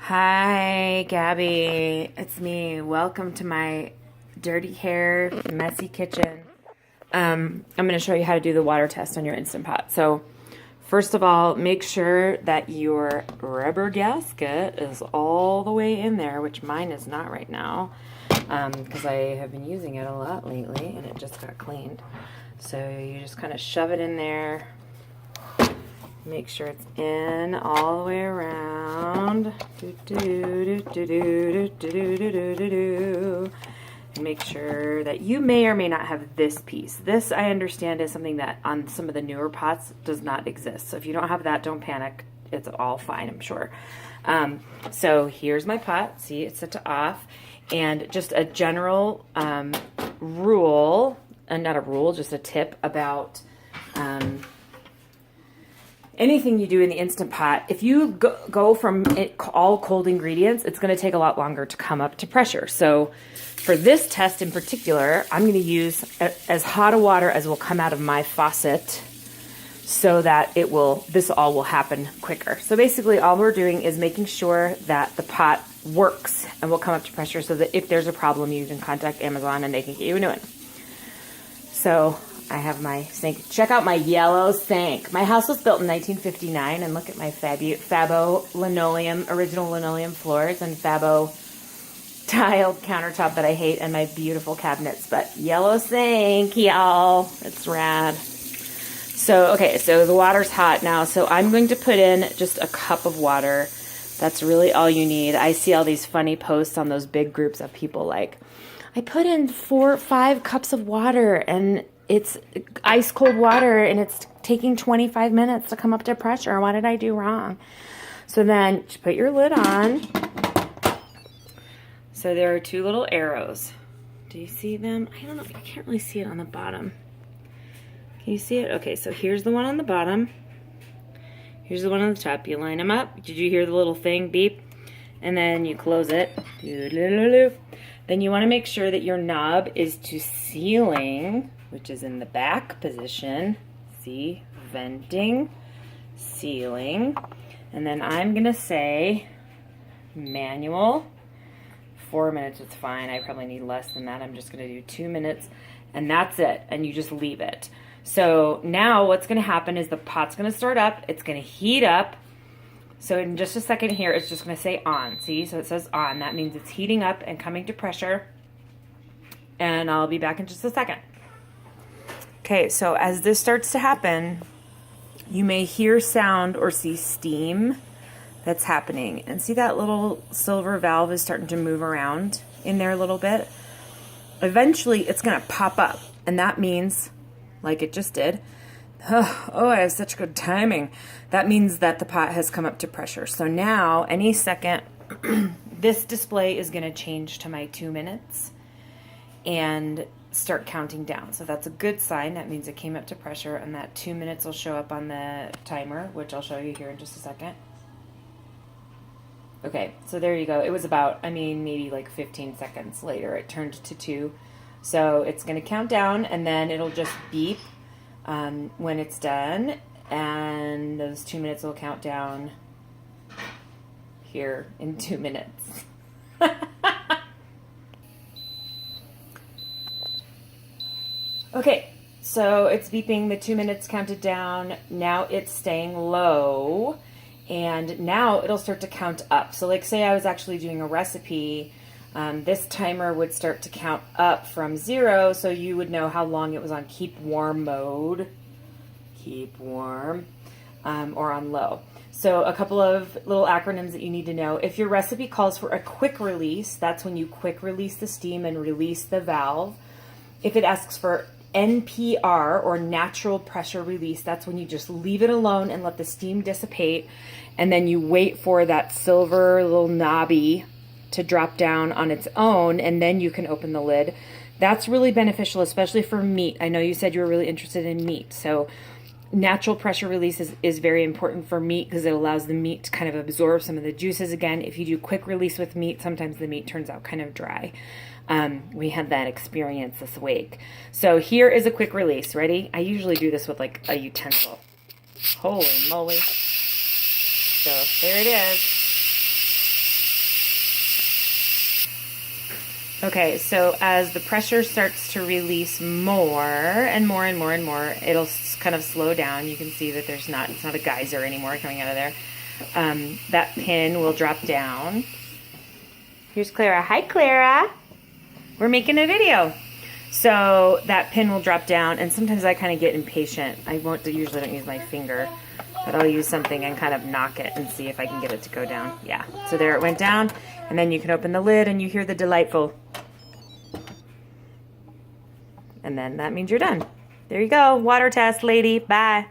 Hi, Gabby. It's me. Welcome to my dirty hair, messy kitchen. I'm going to show you how to do the water test on your Instant Pot. So, first of all, make sure that your rubber gasket is all the way in there, which mine is not right now, because I have been using it a lot lately, and it just got cleaned. So you just kind of shove it in there. Make sure it's in all the way around. And make sure that you may or may not have this piece. This, I understand, is something that on some of the newer pots does not exist. So if you don't have that, don't panic. It's all fine, I'm sure. So here's my pot. See, it's set to off. And just a general rule, not a rule, just a tip about anything you do in the Instant Pot. If you go from all cold ingredients, it's going to take a lot longer to come up to pressure. So for this test in particular, I'm going to use as hot a water as will come out of my faucet so that this all will happen quicker. So basically all we're doing is making sure that the pot works and will come up to pressure so that if there's a problem, you can contact Amazon and they can get you a new one. So I have my sink. Check out my yellow sink. My house was built in 1959, and look at my Fabo linoleum, original linoleum floors, and Fabo tiled countertop that I hate, and my beautiful cabinets. But yellow sink, y'all. It's rad. So, okay, so the water's hot now, so I'm going to put in just a cup of water. That's really all you need. I see all these funny posts on those big groups of people like, I put in 4 or 5 cups of water, and it's ice cold water and it's taking 25 minutes to come up to pressure. What did I do wrong? So then you put your lid on. So there are 2 little arrows. Do you see them? I don't know. I can't really see it on the bottom. Can you see it? Okay, so here's the one on the bottom. Here's the one on the top. You line them up. Did you hear the little thing beep? And then you close it. Then you want to make sure that your knob is to sealing, which is in the back position. See, venting, sealing. And then I'm going to say manual. 4 minutes is fine. I probably need less than that. I'm just going to do 2 minutes, and that's it. And you just leave it. So now what's going to happen is the pot's going to start up. It's going to heat up. So in just a second here, it's just going to say on. See, so it says on. That means it's heating up and coming to pressure. And I'll be back in just a second. Okay, so as this starts to happen, you may hear sound or see steam that's happening. And see that little silver valve is starting to move around in there a little bit? Eventually, it's going to pop up. And that means, like it just did, oh, I have such good timing. That means that the pot has come up to pressure. So now, any second, this display is going to change to my 2 minutes and start counting down. So that's a good sign. That means it came up to pressure, and that 2 minutes will show up on the timer, which I'll show you here in just a second. Okay, so there you go. It was about, maybe like 15 seconds later, it turned to 2. So it's going to count down, and then it'll just beep when it's done, and those 2 minutes will count down here in 2 minutes. Okay, so it's beeping, the 2 minutes counted down. Now it's staying low, and now it'll start to count up. So like say I was actually doing a recipe, this timer would start to count up from 0, so you would know how long it was on keep warm mode, keep warm, or on low. So a couple of little acronyms that you need to know. If your recipe calls for a quick release, that's when you quick release the steam and release the valve. If it asks for NPR, or natural pressure release, that's when you just leave it alone and let the steam dissipate, and then you wait for that silver little knobby to drop down on its own, and then you can open the lid. That's really beneficial, especially for meat. I know you said you were really interested in meat, so natural pressure release is very important for meat because it allows the meat to kind of absorb some of the juices again. If you do quick release with meat, sometimes the meat turns out kind of dry. We had that experience this week. So here is a quick release. Ready? I usually do this with like a utensil. Holy moly. So there it is. Okay, so as the pressure starts to release more and more and more and more, it'll kind of slow down. You can see that it's not a geyser anymore coming out of there. That pin will drop down. Here's Clara. Hi, Clara. We're making a video. So that pin will drop down, and sometimes I kind of get impatient. I usually don't use my finger, but I'll use something and kind of knock it and see if I can get it to go down. Yeah, so there it went down, and then you can open the lid and you hear the delightful. And then that means you're done. There you go. Water test, lady. Bye.